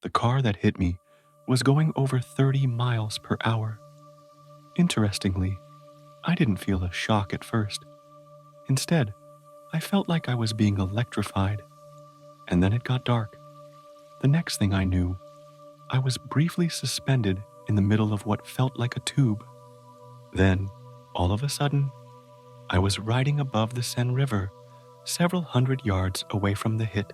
The car that hit me was going over 30 miles per hour. Interestingly, I didn't feel a shock at first. Instead, I felt like I was being electrified. And then it got dark. The next thing I knew, I was briefly suspended in the middle of what felt like a tube. Then, all of a sudden, I was riding above the Seine River, several hundred yards away from the hit.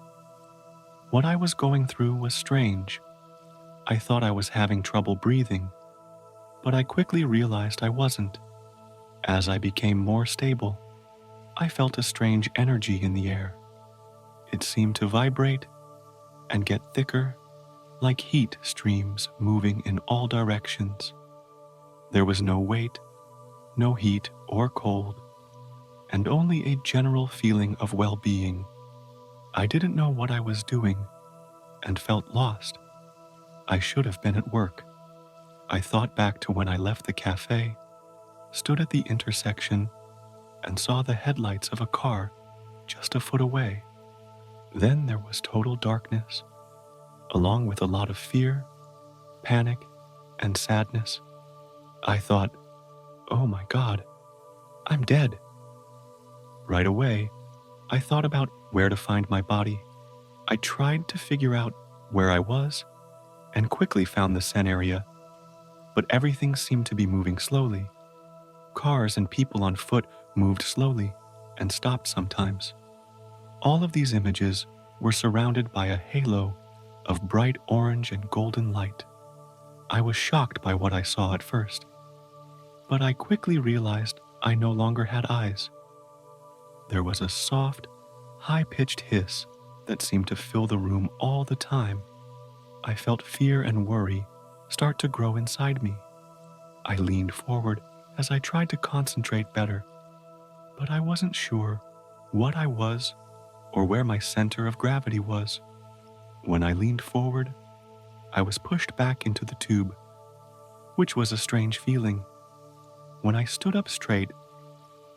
What I was going through was strange. I thought I was having trouble breathing, but I quickly realized I wasn't. As I became more stable, I felt a strange energy in the air. It seemed to vibrate and get thicker, like heat streams moving in all directions. There was no weight, no heat or cold, and only a general feeling of well-being. I didn't know what I was doing and felt lost. I should have been at work. I thought back to when I left the cafe, stood at the intersection, and saw the headlights of a car just a foot away. Then there was total darkness, along with a lot of fear, panic, and sadness. I thought, oh my God, I'm dead. Right away, I thought about where to find my body. I tried to figure out where I was and quickly found the Seine area, but everything seemed to be moving slowly. Cars and people on foot moved slowly and stopped sometimes. All of these images were surrounded by a halo of bright orange and golden light. I was shocked by what I saw at first, but I quickly realized I no longer had eyes. There was a soft, high-pitched hiss that seemed to fill the room all the time. I felt fear and worry start to grow inside me. I leaned forward as I tried to concentrate better, but I wasn't sure what I was or where my center of gravity was. When I leaned forward, I was pushed back into the tube, which was a strange feeling. When I stood up straight,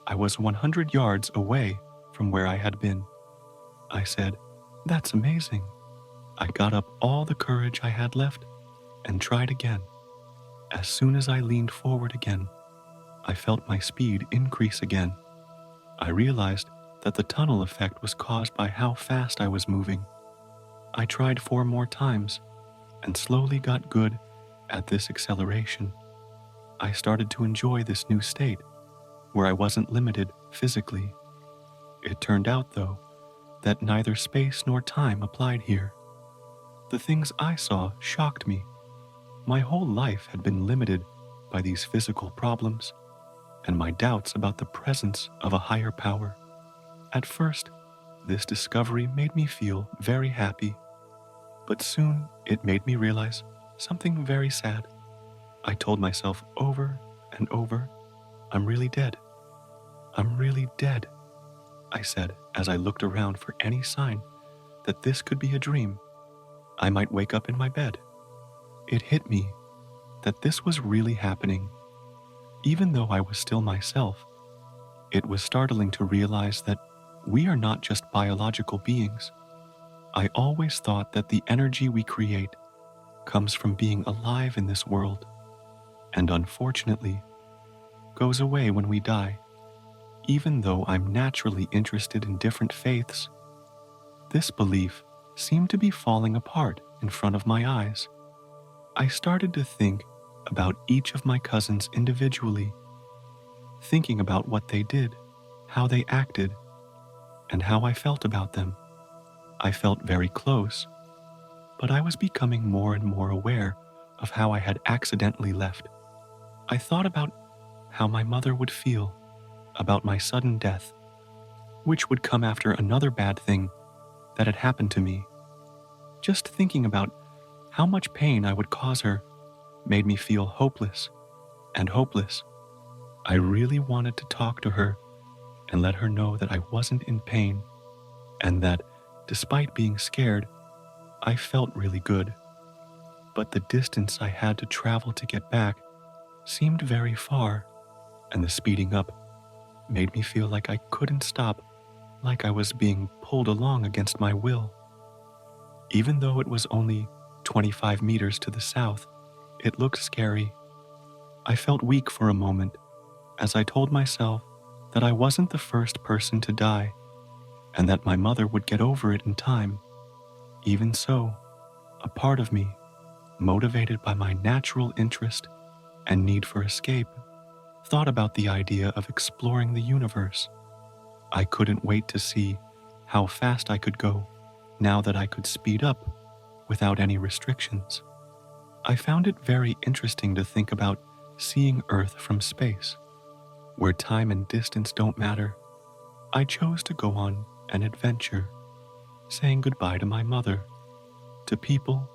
I was 100 yards away from where I had been. I said, "That's amazing." I got up all the courage I had left and tried again. As soon as I leaned forward again, I felt my speed increase again. I realized that the tunnel effect was caused by how fast I was moving. I tried 4 more times and slowly got good at this acceleration. I started to enjoy this new state where I wasn't limited physically. It turned out, though, that neither space nor time applied here. The things I saw shocked me. My whole life had been limited by these physical problems and my doubts about the presence of a higher power. At first, this discovery made me feel very happy, but soon it made me realize something very sad. I told myself over and over, "I'm really dead. I'm really dead," I said as I looked around for any sign that this could be a dream. I might wake up in my bed. It hit me that this was really happening. Even though I was still myself, it was startling to realize that we are not just biological beings. I always thought that the energy we create comes from being alive in this world, and unfortunately, goes away when we die. Even though I'm naturally interested in different faiths, this belief seemed to be falling apart in front of my eyes. I started to think about each of my cousins individually, thinking about what they did, how they acted, and how I felt about them. I felt very close, but I was becoming more and more aware of how I had accidentally left. I thought about how my mother would feel about my sudden death, which would come after another bad thing that had happened to me. Just thinking about how much pain I would cause her made me feel hopeless and hopeless. I really wanted to talk to her and let her know that I wasn't in pain and that, despite being scared, I felt really good. But the distance I had to travel to get back seemed very far, and the speeding up made me feel like I couldn't stop, like I was being pulled along against my will. Even though it was only 25 meters to the south. It looked scary. I felt weak for a moment as I told myself that I wasn't the first person to die and that my mother would get over it in time. Even so, a part of me, motivated by my natural interest and need for escape, thought about the idea of exploring the universe. I couldn't wait to see how fast I could go now that I could speed up without any restrictions. I found it very interesting to think about seeing Earth from space, where time and distance don't matter. I chose to go on an adventure, saying goodbye to my mother, to people,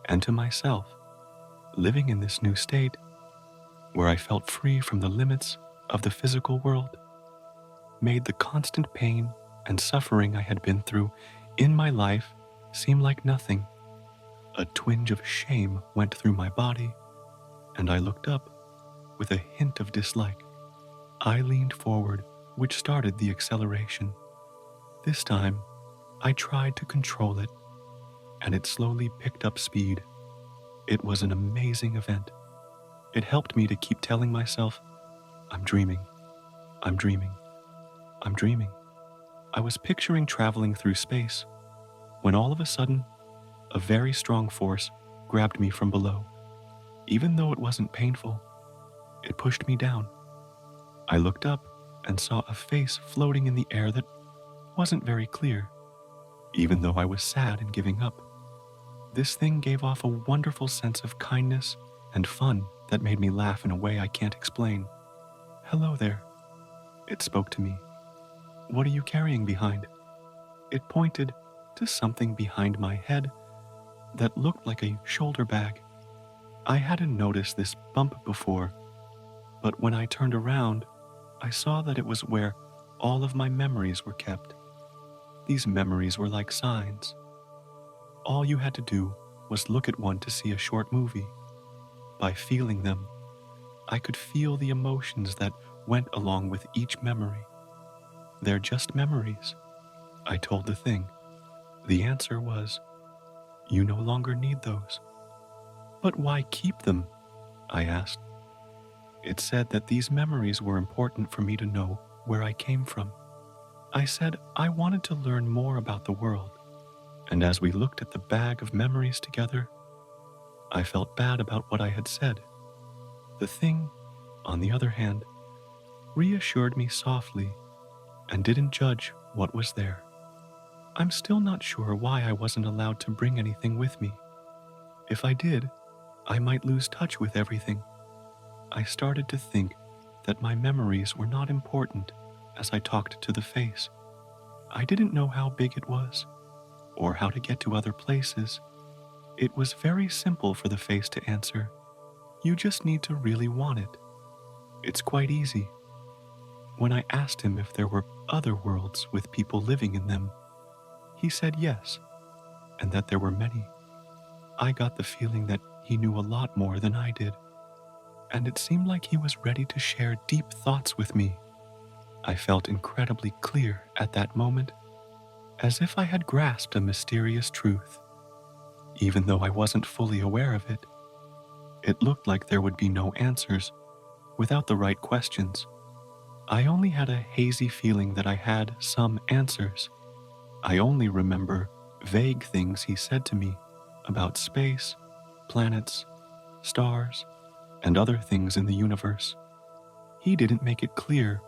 and to myself, living in this new state where I felt free from the limits of the physical world, made the constant pain and suffering I had been through in my life seem like nothing. A twinge of shame went through my body, and I looked up with a hint of dislike. I leaned forward, which started the acceleration. This time, I tried to control it, and it slowly picked up speed. It was an amazing event. It helped me to keep telling myself, I'm dreaming, I'm dreaming, I'm dreaming. I was picturing traveling through space when all of a sudden, a very strong force grabbed me from below. Even though it wasn't painful, it pushed me down. I looked up and saw a face floating in the air that wasn't very clear, even though I was sad and giving up. This thing gave off a wonderful sense of kindness and fun that made me laugh in a way I can't explain. Hello there, it spoke to me. What are you carrying behind? It pointed to something behind my head that looked like a shoulder bag. I hadn't noticed this bump before, but when I turned around, I saw that it was where all of my memories were kept. These memories were like signs. All you had to do was look at one to see a short movie. By feeling them, I could feel the emotions that went along with each memory. They're just memories, I told the thing. The answer was, you no longer need those. But why keep them? I asked. It said that these memories were important for me to know where I came from. I said I wanted to learn more about the world, and as we looked at the bag of memories together, I felt bad about what I had said. The thing, on the other hand, reassured me softly and didn't judge what was there. I'm still not sure why I wasn't allowed to bring anything with me. If I did, I might lose touch with everything. I started to think that my memories were not important as I talked to the face. I didn't know how big it was, or how to get to other places. It was very simple for the face to answer. You just need to really want it. It's quite easy. When I asked him if there were other worlds with people living in them, he said yes, and that there were many. I got the feeling that he knew a lot more than I did, and it seemed like he was ready to share deep thoughts with me. I felt incredibly clear at that moment, as if I had grasped a mysterious truth. Even though I wasn't fully aware of it, it looked like there would be no answers without the right questions. I only had a hazy feeling that I had some answers. I only remember vague things he said to me about space, planets, stars, and other things in the universe. He didn't make it clear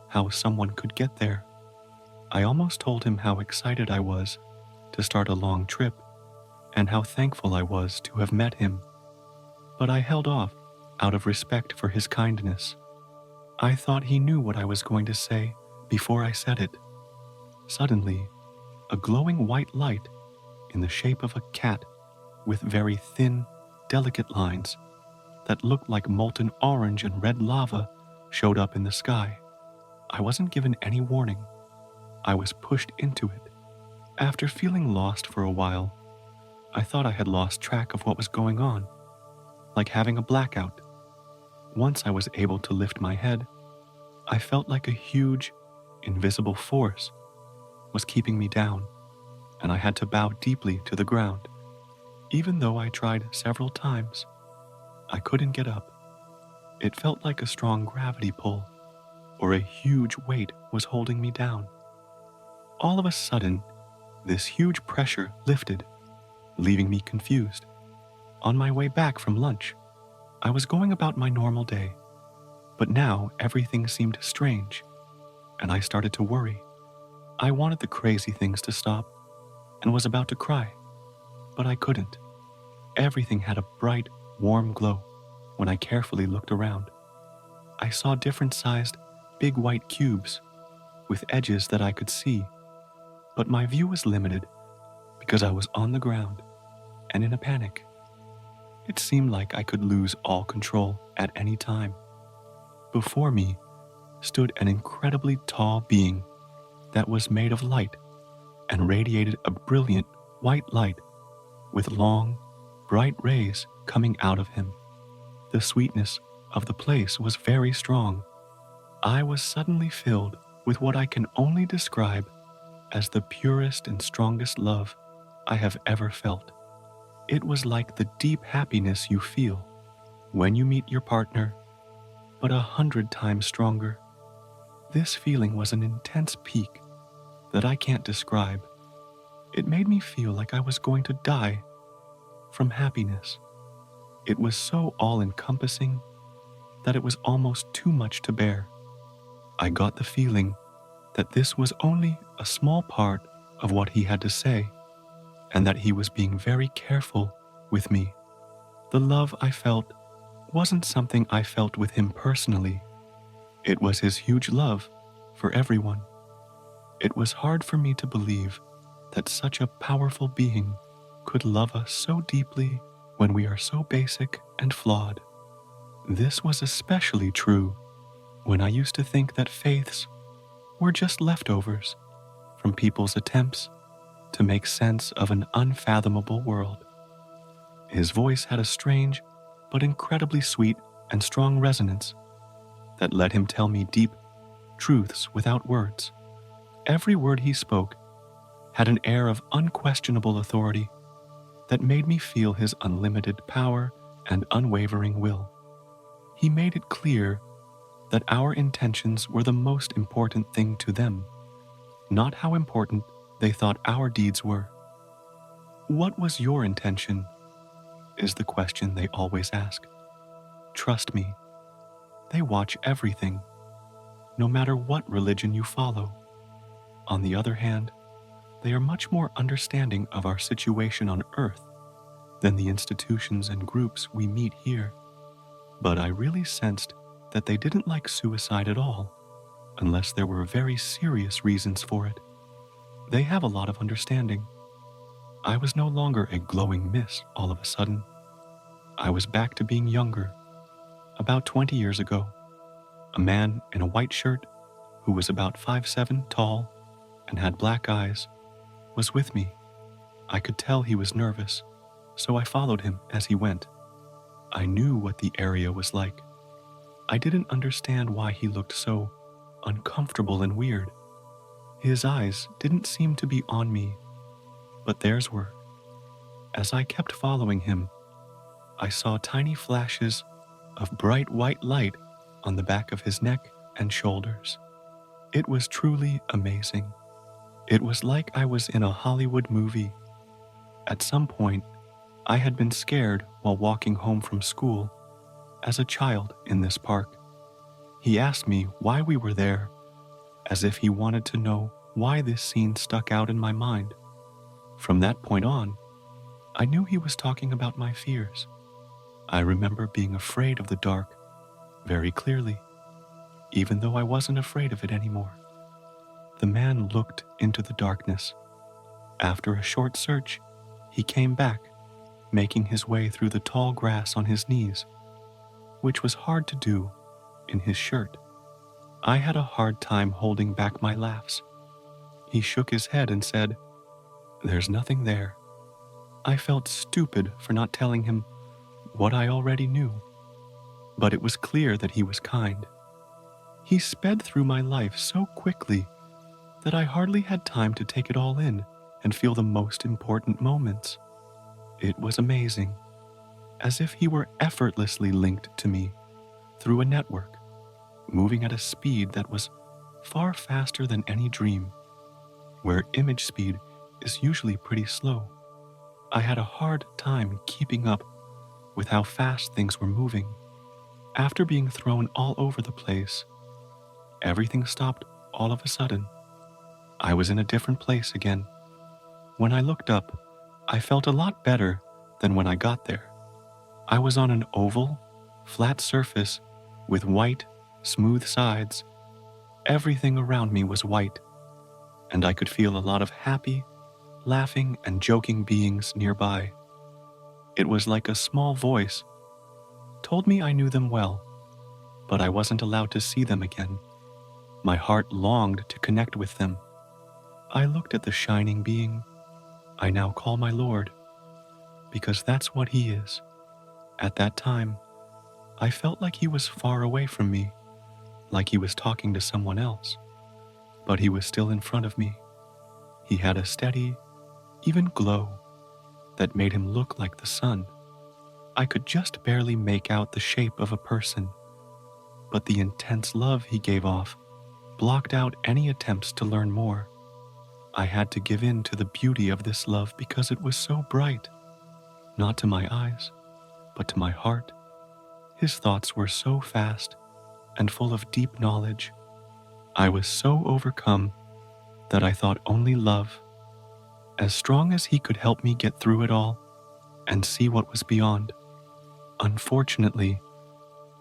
how someone could get there. I almost told him how excited I was to start a long trip and how thankful I was to have met him. But I held off out of respect for his kindness. I thought he knew what I was going to say before I said it. Suddenly, a glowing white light in the shape of a cat with very thin, delicate lines that looked like molten orange and red lava showed up in the sky. I wasn't given any warning. I was pushed into it. After feeling lost for a while, I thought I had lost track of what was going on, like having a blackout. Once I was able to lift my head, I felt like a huge, invisible force was keeping me down, and I had to bow deeply to the ground. Even though I tried several times, I couldn't get up. It felt like a strong gravity pull, or a huge weight was holding me down. All of a sudden, this huge pressure lifted, leaving me confused. On my way back from lunch, I was going about my normal day, but now everything seemed strange, and I started to worry. I wanted the crazy things to stop and was about to cry, but I couldn't. Everything had a bright, warm glow when I carefully looked around. I saw different sized, big white cubes with edges that I could see, but my view was limited because I was on the ground and in a panic. It seemed like I could lose all control at any time. Before me stood an incredibly tall being that was made of light and radiated a brilliant white light with long, bright rays coming out of him. The sweetness of the place was very strong. I was suddenly filled with what I can only describe as the purest and strongest love I have ever felt. It was like the deep happiness you feel when you meet your partner, but 100 times stronger. This feeling was an intense peak that I can't describe. It made me feel like I was going to die from happiness. It was so all-encompassing that it was almost too much to bear. I got the feeling that this was only a small part of what he had to say, and that he was being very careful with me. The love I felt wasn't something I felt with him personally. It was his huge love for everyone. It was hard for me to believe that such a powerful being could love us so deeply when we are so basic and flawed. This was especially true when I used to think that faiths were just leftovers from people's attempts to make sense of an unfathomable world. His voice had a strange but incredibly sweet and strong resonance that let him tell me deep truths without words. Every word he spoke had an air of unquestionable authority that made me feel his unlimited power and unwavering will. He made it clear that our intentions were the most important thing to them, not how important they thought our deeds were. What was your intention? Is the question they always ask. Trust me, they watch everything, no matter what religion you follow. On the other hand, they are much more understanding of our situation on Earth than the institutions and groups we meet here. But I really sensed that they didn't like suicide at all, unless there were very serious reasons for it. They have a lot of understanding. I was no longer a glowing mist all of a sudden. I was back to being younger. About 20 years ago, a man in a white shirt who was about 5'7" tall and had black eyes was with me. I could tell he was nervous, so I followed him as he went. I knew what the area was like. I didn't understand why he looked so uncomfortable and weird. His eyes didn't seem to be on me, but theirs were. As I kept following him, I saw tiny flashes of bright white light on the back of his neck and shoulders. It was truly amazing. It was like I was in a Hollywood movie. At some point, I had been scared while walking home from school as a child in this park. He asked me why we were there, as if he wanted to know why this scene stuck out in my mind. From that point on, I knew he was talking about my fears. I remember being afraid of the dark very clearly, even though I wasn't afraid of it anymore. The man looked into the darkness. After a short search, he came back, making his way through the tall grass on his knees, which was hard to do in his shirt. I had a hard time holding back my laughs. He shook his head and said, "There's nothing there." I felt stupid for not telling him what I already knew, but it was clear that he was kind. He sped through my life so quickly that I hardly had time to take it all in and feel the most important moments. It was amazing, as if he were effortlessly linked to me through a network, moving at a speed that was far faster than any dream, where image speed is usually pretty slow. I had a hard time keeping up with how fast things were moving. After being thrown all over the place, everything stopped all of a sudden. I was in a different place again. When I looked up, I felt a lot better than when I got there. I was on an oval, flat surface with white, smooth sides. Everything around me was white, and I could feel a lot of happy, laughing, and joking beings nearby. It was like a small voice told me I knew them well, but I wasn't allowed to see them again. My heart longed to connect with them. I looked at the shining being I now call my Lord, because that's what he is. At that time, I felt like he was far away from me, like he was talking to someone else, but he was still in front of me. He had a steady, even glow that made him look like the sun. I could just barely make out the shape of a person, but the intense love he gave off blocked out any attempts to learn more. I had to give in to the beauty of this love because it was so bright, not to my eyes, but to my heart. His thoughts were so fast and full of deep knowledge. I was so overcome that I thought only love, as strong as he could help me get through it all and see what was beyond. Unfortunately,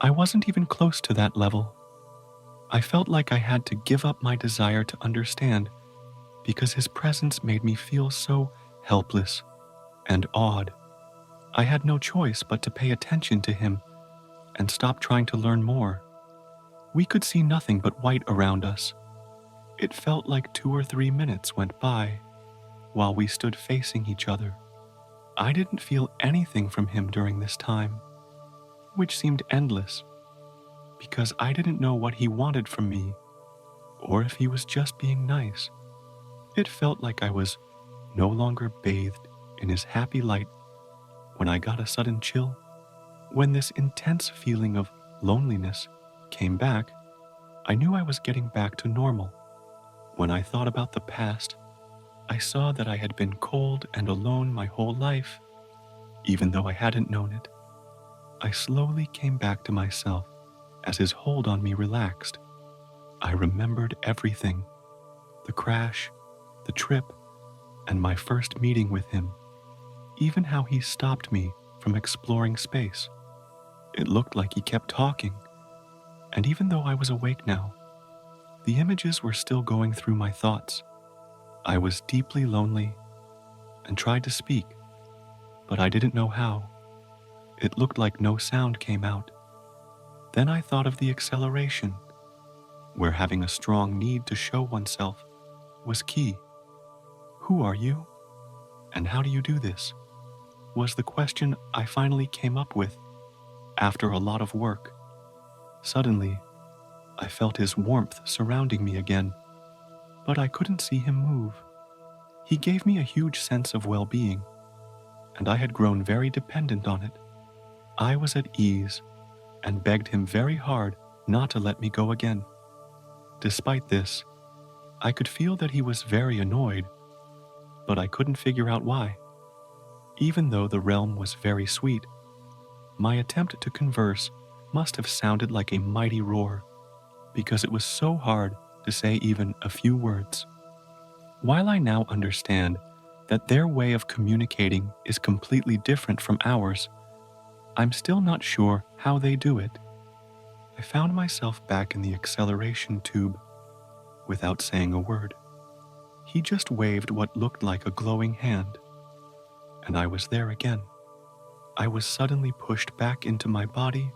I wasn't even close to that level. I felt like I had to give up my desire to understand because his presence made me feel so helpless and awed. I had no choice but to pay attention to him and stop trying to learn more. We could see nothing but white around us. It felt like 2 or 3 minutes went by while we stood facing each other. I didn't feel anything from him during this time, which seemed endless, because I didn't know what he wanted from me or if he was just being nice. It felt like I was no longer bathed in his happy light when I got a sudden chill. When this intense feeling of loneliness came back, I knew I was getting back to normal. When I thought about the past, I saw that I had been cold and alone my whole life, even though I hadn't known it. I slowly came back to myself as his hold on me relaxed. I remembered everything: the crash, the trip, and my first meeting with him, even how he stopped me from exploring space. It looked like he kept talking, and even though I was awake now, the images were still going through my thoughts. I was deeply lonely and tried to speak, but I didn't know how. It looked like no sound came out. Then I thought of the acceleration, where having a strong need to show oneself was key. Who are you? And how do you do this? Was the question I finally came up with after a lot of work. Suddenly, I felt his warmth surrounding me again, but I couldn't see him move. He gave me a huge sense of well-being, and I had grown very dependent on it. I was at ease and begged him very hard not to let me go again. Despite this, I could feel that he was very annoyed, but I couldn't figure out why. Even though the realm was very sweet, my attempt to converse must have sounded like a mighty roar, because it was so hard to say even a few words. While I now understand that their way of communicating is completely different from ours, I'm still not sure how they do it. I found myself back in the acceleration tube without saying a word. He just waved what looked like a glowing hand, and I was there again. I was suddenly pushed back into my body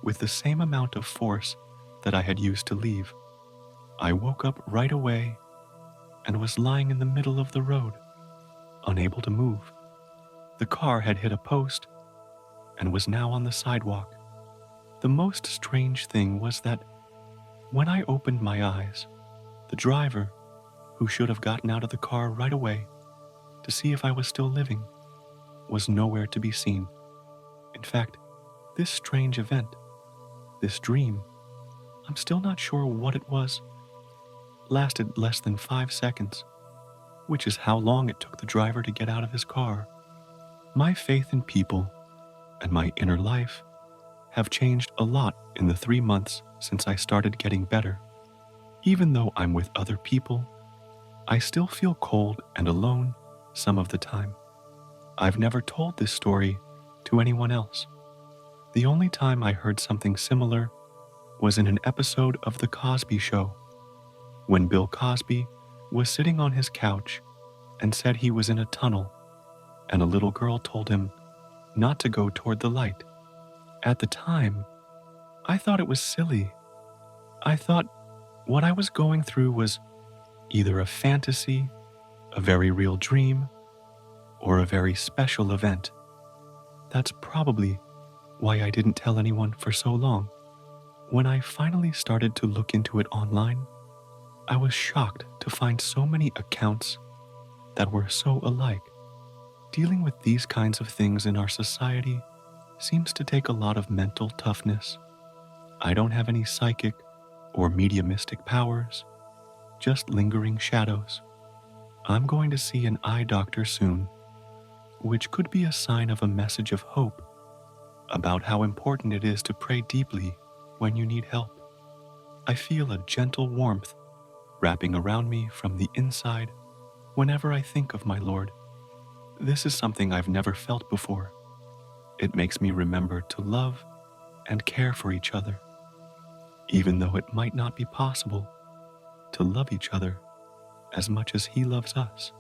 with the same amount of force that I had used to leave. I woke up right away and was lying in the middle of the road, unable to move. The car had hit a post and was now on the sidewalk. The most strange thing was that when I opened my eyes, the driver, who should have gotten out of the car right away to see if I was still living, was nowhere to be seen. In fact, this strange event, this dream, I'm still not sure what it was, lasted less than 5 seconds, which is how long it took the driver to get out of his car. My faith in people and my inner life have changed a lot in the 3 months since I started getting better. Even though I'm with other people, I still feel cold and alone some of the time. I've never told this story to anyone else. The only time I heard something similar was in an episode of The Cosby Show, when Bill Cosby was sitting on his couch and said he was in a tunnel, and a little girl told him not to go toward the light. At the time, I thought it was silly. I thought what I was going through was either a fantasy, a very real dream, or a very special event. That's probably why I didn't tell anyone for so long. When I finally started to look into it online, I was shocked to find so many accounts that were so alike. Dealing with these kinds of things in our society seems to take a lot of mental toughness. I don't have any psychic or mediumistic powers, just lingering shadows. I'm going to see an eye doctor soon, which could be a sign of a message of hope about how important it is to pray deeply when you need help. I feel a gentle warmth wrapping around me from the inside whenever I think of my Lord. This is something I've never felt before. It makes me remember to love and care for each other, even though it might not be possible to love each other as much as He loves us.